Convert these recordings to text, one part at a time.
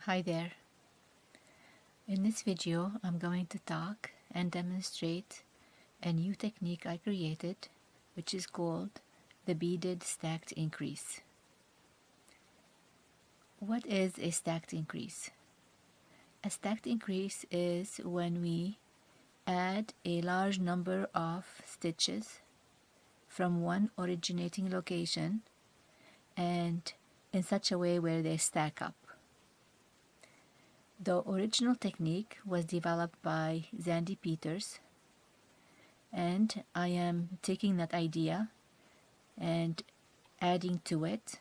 Hi there. In this video, I'm going to talk and demonstrate a new technique I created, which is called the beaded stacked increase. What is a stacked increase? A stacked increase is when we add a large number of stitches from one originating location and in such a way where they stack up. The original technique was developed by Zandy Peters, and I am taking that idea and adding to it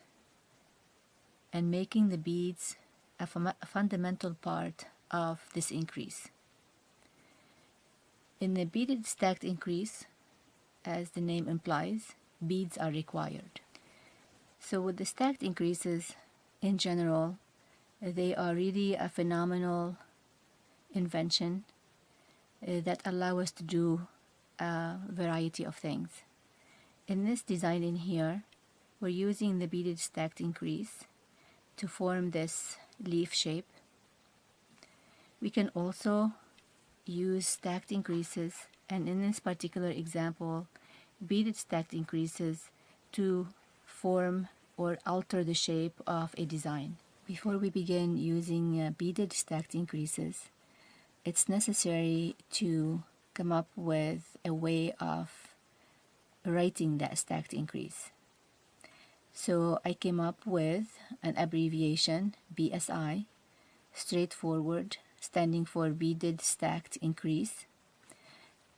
and making the beads a fundamental part of this increase. In the beaded stacked increase, as the name implies, beads are required. So with the stacked increases in general, they are really a phenomenal invention that allow us to do a variety of things. In this design in here, we're using the beaded stacked increase to form this leaf shape. We can also use stacked increases, and in this particular example, beaded stacked increases to form or alter the shape of a design. Before we begin using beaded stacked increases, it's necessary to come up with a way of writing that stacked increase. So I came up with an abbreviation, BSI, straightforward, standing for beaded stacked increase.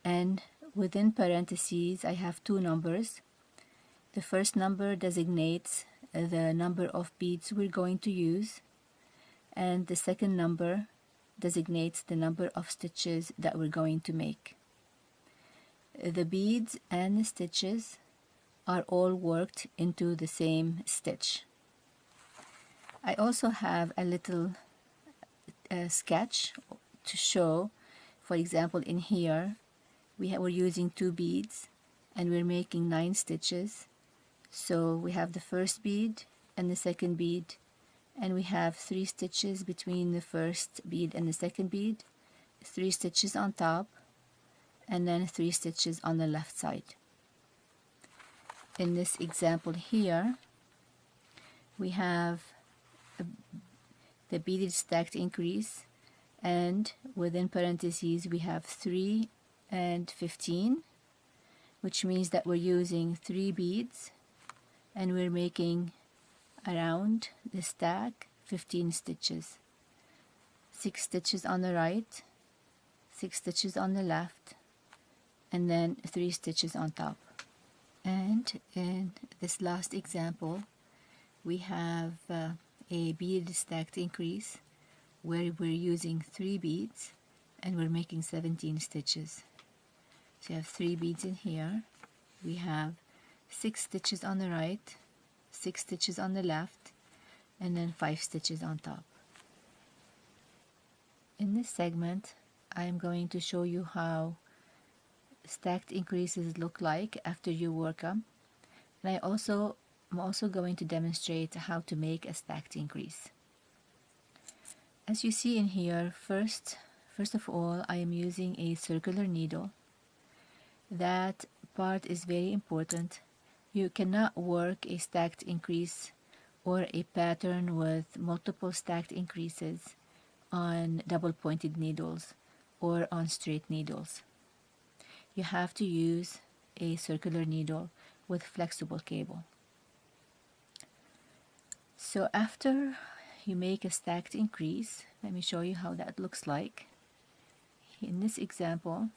And within parentheses, I have two numbers. The first number designates the number of beads we're going to use, and the second number designates the number of stitches that we're going to make. The beads and the stitches are all worked into the same stitch. I also have a little sketch to show. For example, in here we're using 2 beads and we're making 9 stitches. So we have the first bead and the second bead, and we have 3 stitches between the first bead and the second bead, 3 stitches on top, and then 3 stitches on the left side. In this example here, we have the beaded stacked increase, and within parentheses we have 3 and 15, which means that we're using 3 beads and we're making around the stack 15 stitches. 6 stitches on the right, 6 stitches on the left, and then 3 stitches on top. And in this last example, we have a beaded stacked increase where we're using 3 beads and we're making 17 stitches. So you have 3 beads in here. We have 6 stitches on the right, 6 stitches on the left, and then 5 stitches on top. In this segment, I am going to show you how stacked increases look like after you work them, and I'm also going to demonstrate how to make a stacked increase. As you see in here, first of all, I am using a circular needle. That part is very important. You cannot work a stacked increase or a pattern with multiple stacked increases on double pointed needles or on straight needles. You have to use a circular needle with flexible cable. So after you make a stacked increase, let me show you how that looks like. In this example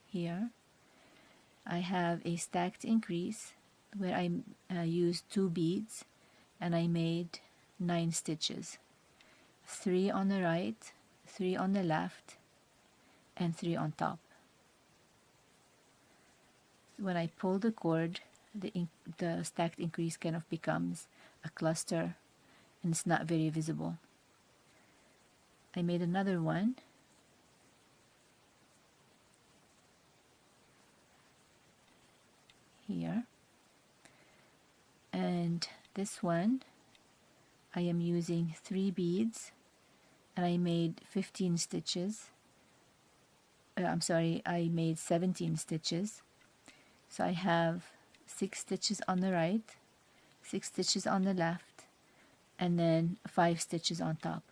here, I have a stacked increase where I used 2 beads and I made 9 stitches. 3 on the right, 3 on the left, and 3 on top. When I pull the cord, the stacked increase kind of becomes a cluster and it's not very visible. I made another one. Here. And this one, I am using 3 beads and I made 15 stitches. I made 17 stitches. So I have 6 stitches on the right, 6 stitches on the left, and then 5 stitches on top.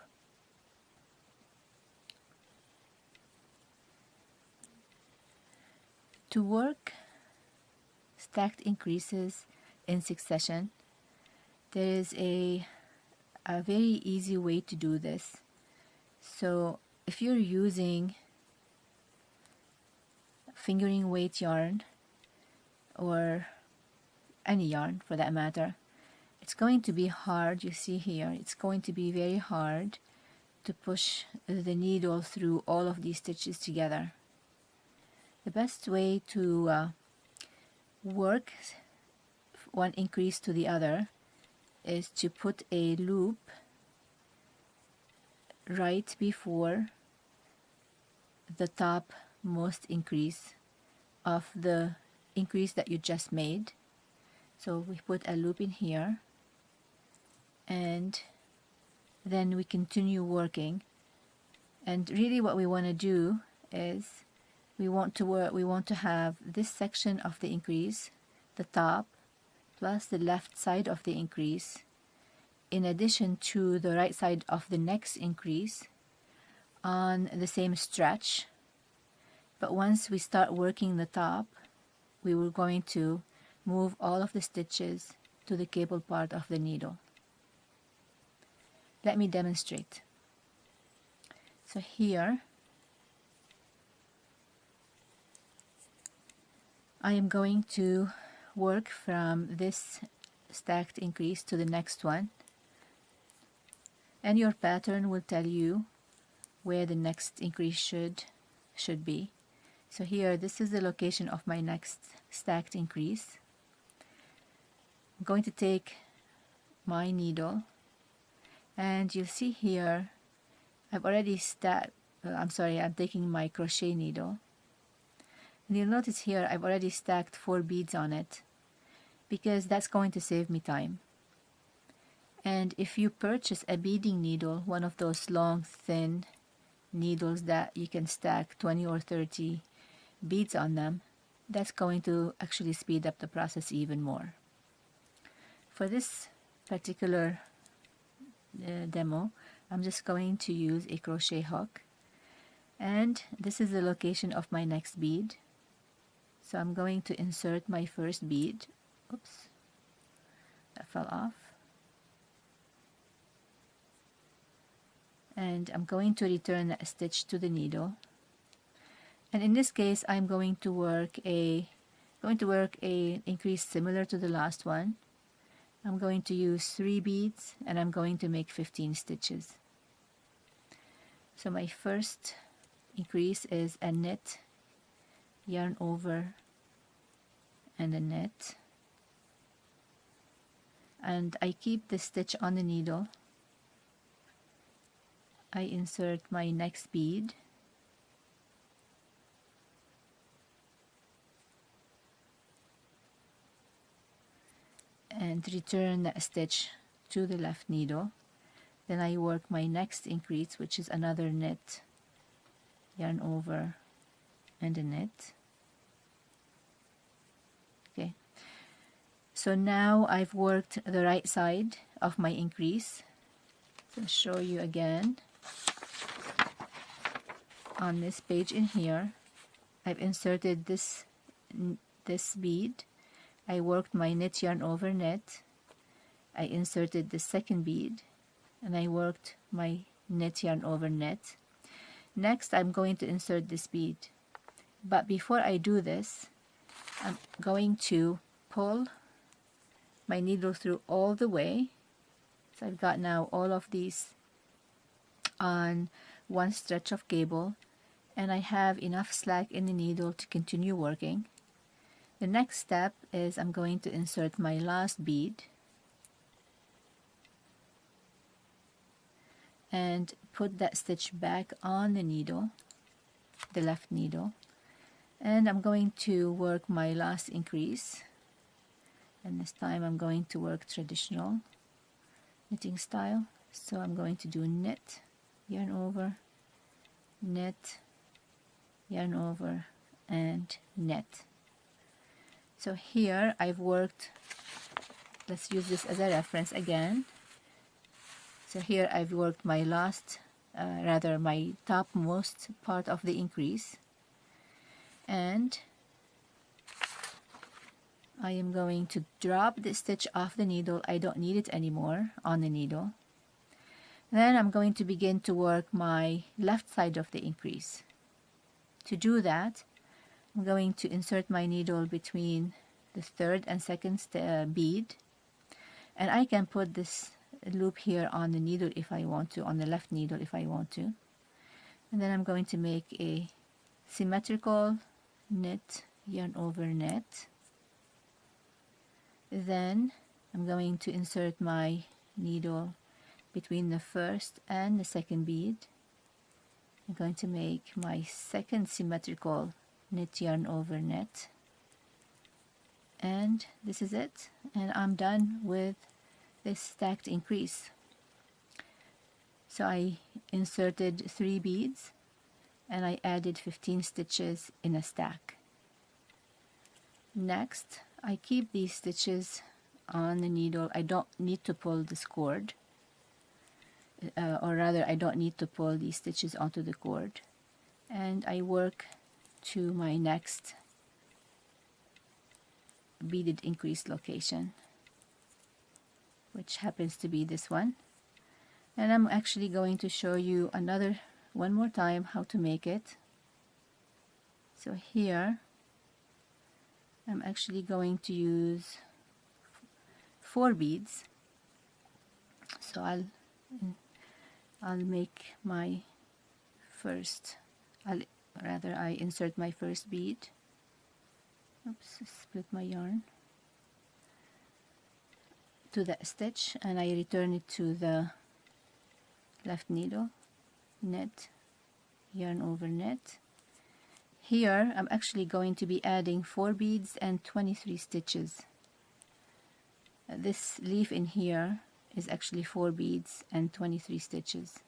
To work stacked increases in succession, there is a very easy way to do this. So if you're using fingering weight yarn, or any yarn for that matter, it's going to be hard. You see here, it's going to be very hard to push the needle through all of these stitches together. The best way to work one increase to the other is to put a loop right before the top most increase of the increase that you just made. So we put a loop in here, and then we continue working. And really what we want to do is we want to have this section of the increase, the top, plus the left side of the increase, in addition to the right side of the next increase on the same stretch. But once we start working the top, we were going to move all of the stitches to the cable part of the needle. Let me demonstrate. So here I am going to work from this stacked increase to the next one, and your pattern will tell you where the next increase should be. So here, this is the location of my next stacked increase. I'm going to take my needle, and you'll see here I've already I'm taking my crochet needle, and you'll notice here I've already stacked 4 beads on it, because that's going to save me time. And if you purchase a beading needle, one of those long thin needles that you can stack 20 or 30 beads on them, that's going to actually speed up the process even more. For this particular demo, I'm just going to use a crochet hook, and this is the location of my next bead. So I'm going to insert my first bead. Oops, that fell off. And I'm going to return a stitch to the needle. And in this case, I'm going to work a increase similar to the last one. I'm going to use 3 beads, and I'm going to make 15 stitches. So my first increase is a knit, yarn over, and a knit. And I keep the stitch on the needle. I insert my next bead, and return that stitch to the left needle. Then I work my next increase, which is another knit, yarn over, and a knit. Okay, so now I've worked the right side of my increase. So I'll show you again. On this page in here, I've inserted this bead. I worked my knit, yarn over, knit. I inserted the second bead, and I worked my knit, yarn over, knit. Next, I'm going to insert this bead. But before I do this, I'm going to pull my needle through all the way. So I've got now all of these on one stretch of cable, and I have enough slack in the needle to continue working. The next step is I'm going to insert my last bead and put that stitch back on the needle, the left needle, and I'm going to work my last increase. And this time I'm going to work traditional knitting style. So I'm going to do knit, yarn over, knit, yarn over, and knit. So here I've worked, let's use this as a reference again. So here I've worked my my topmost part of the increase, and I am going to drop the stitch off the needle. I don't need it anymore on the needle. Then I'm going to begin to work my left side of the increase. To do that, I'm going to insert my needle between the third and second bead, and I can put this loop here on the needle if I want to, on the left needle if I want to. And then I'm going to make a symmetrical knit, yarn over, knit. Then I'm going to insert my needle between the first and the second bead. I'm going to make my second symmetrical knit, yarn over, knit, and this is it, and I'm done with this stacked increase. So I inserted 3 beads and I added 15 stitches in a stack. Next, I keep these stitches on the needle. I don't need to pull this cord, or rather I don't need to pull these stitches onto the cord, and I work to my next beaded increase location, which happens to be this one. And I'm actually going to show you one more time how to make it. So here I'm actually going to use 4 beads. So I'll make my first, I insert my first bead. Oops, split my yarn to that stitch, and I return it to the left needle, knit, yarn over, knit. Here I'm actually going to be adding 4 beads and 23 stitches. This leaf in here is actually 4 beads and 23 stitches.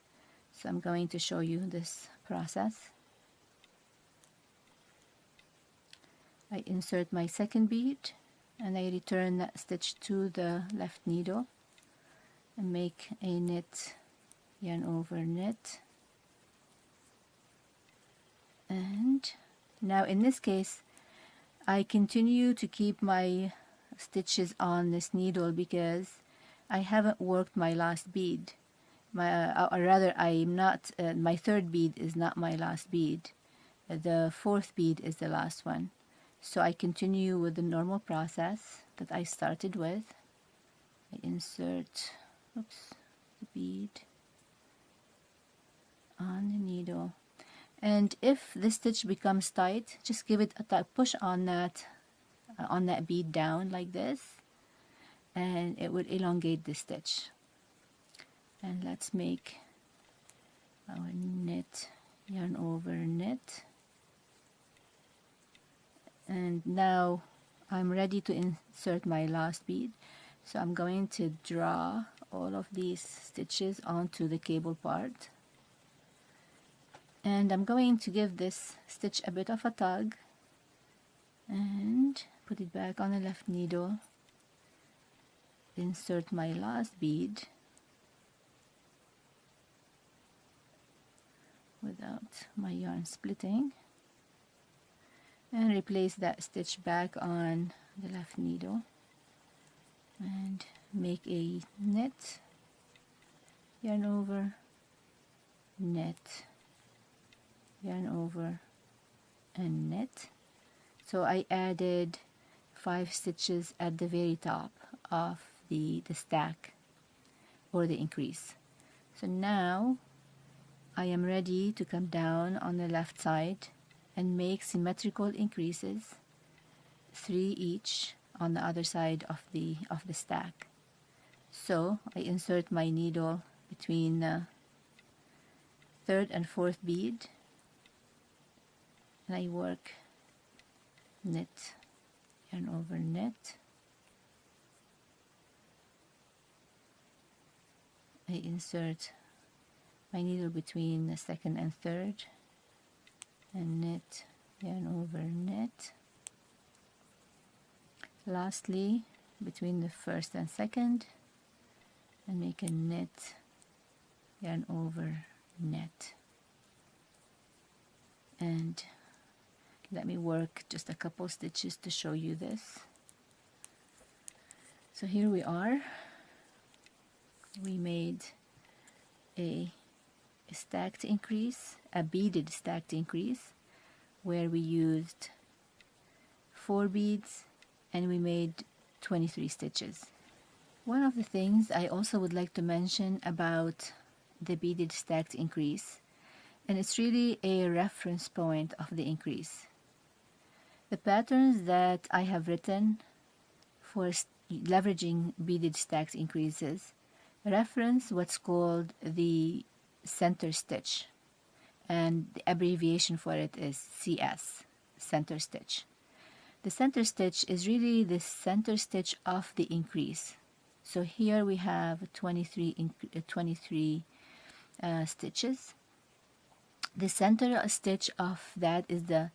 So I'm going to show you this process. I insert my second bead and I return that stitch to the left needle and make a knit, yarn over, knit. And now in this case I continue to keep my stitches on this needle because I haven't worked my last bead. Or rather, I'm not. My third bead is not my last bead. The fourth bead is the last one. So I continue with the normal process that I started with. I insert, the bead on the needle, and if the stitch becomes tight, just give it a push on that bead down like this, and it will elongate the stitch. And let's make our knit, yarn over, knit. And now I'm ready to insert my last bead. So I'm going to draw all of these stitches onto the cable part. And I'm going to give this stitch a bit of a tug and put it back on the left needle. Insert my last bead without my yarn splitting, and replace that stitch back on the left needle and make a knit, yarn over, knit, yarn over, and knit. So I added 5 stitches at the very top of the stack or the increase. So now I am ready to come down on the left side and make symmetrical increases, 3 each on the other side of the stack. So I insert my needle between the third and fourth bead, and I work knit, yarn over, knit. I insert my needle between the second and third, and knit, yarn over, knit. Lastly, between the first and second, and make a knit, yarn over, knit. And let me work just a couple stitches to show you this. So here we are. We made a stacked increase, a beaded stacked increase, where we used 4 beads and we made 23 stitches. One of the things I also would like to mention about the beaded stacked increase, and it's really a reference point of the increase. The patterns that I have written for leveraging beaded stacked increases reference what's called the center stitch, and the abbreviation for it is CS, center stitch. The center stitch is really the center stitch of the increase. So here we have 23 stitches. The center stitch of that is the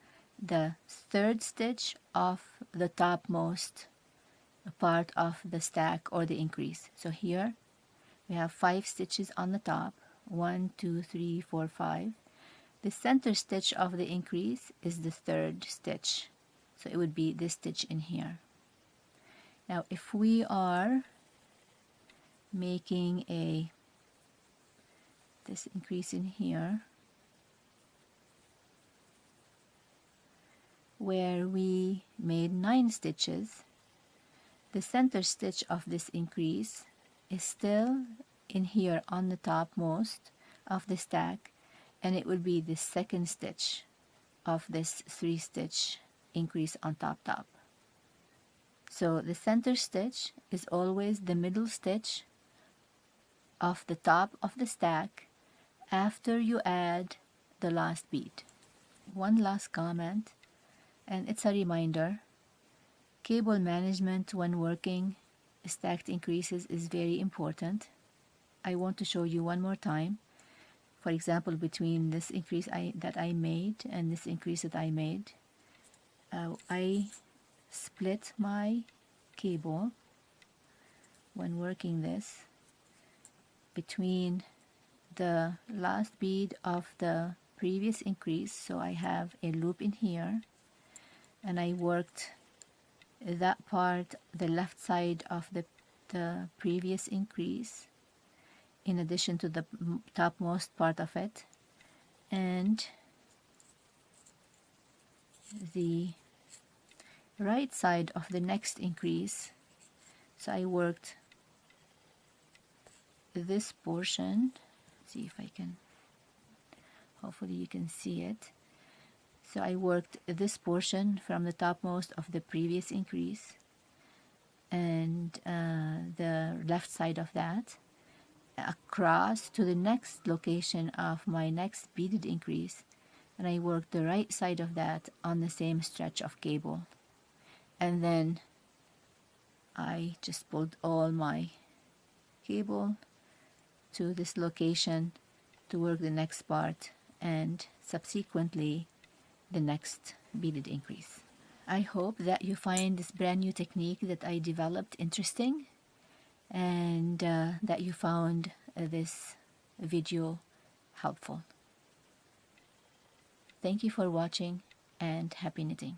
third stitch of the topmost part of the stack or the increase. So here we have 5 stitches on the top, 1, 2, 3, 4, 5. The center stitch of the increase is the third stitch, so it would be this stitch in here. Now if we are making this increase in here, where we made 9 stitches, the center stitch of this increase is still in here on the topmost of the stack, and it would be the second stitch of this 3 stitch increase on top. So the center stitch is always the middle stitch of the top of the stack after you add the last bead. One last comment, and it's a reminder: cable management when working stacked increases is very important. I want to show you one more time. For example, between this increase that I made and this increase that I made, I split my cable when working this between the last bead of the previous increase. So I have a loop in here, and I worked that part, the left side of the previous increase, in addition to the topmost part of it, and the right side of the next increase. So I worked this portion. See if I can, hopefully you can see it. So I worked this portion from the topmost of the previous increase and the left side of that across to the next location of my next beaded increase, and I worked the right side of that on the same stretch of cable, and then I just pulled all my cable to this location to work the next part and subsequently the next beaded increase. I hope that you find this brand new technique that I developed interesting, and that you found this video helpful. Thank you for watching, and happy knitting.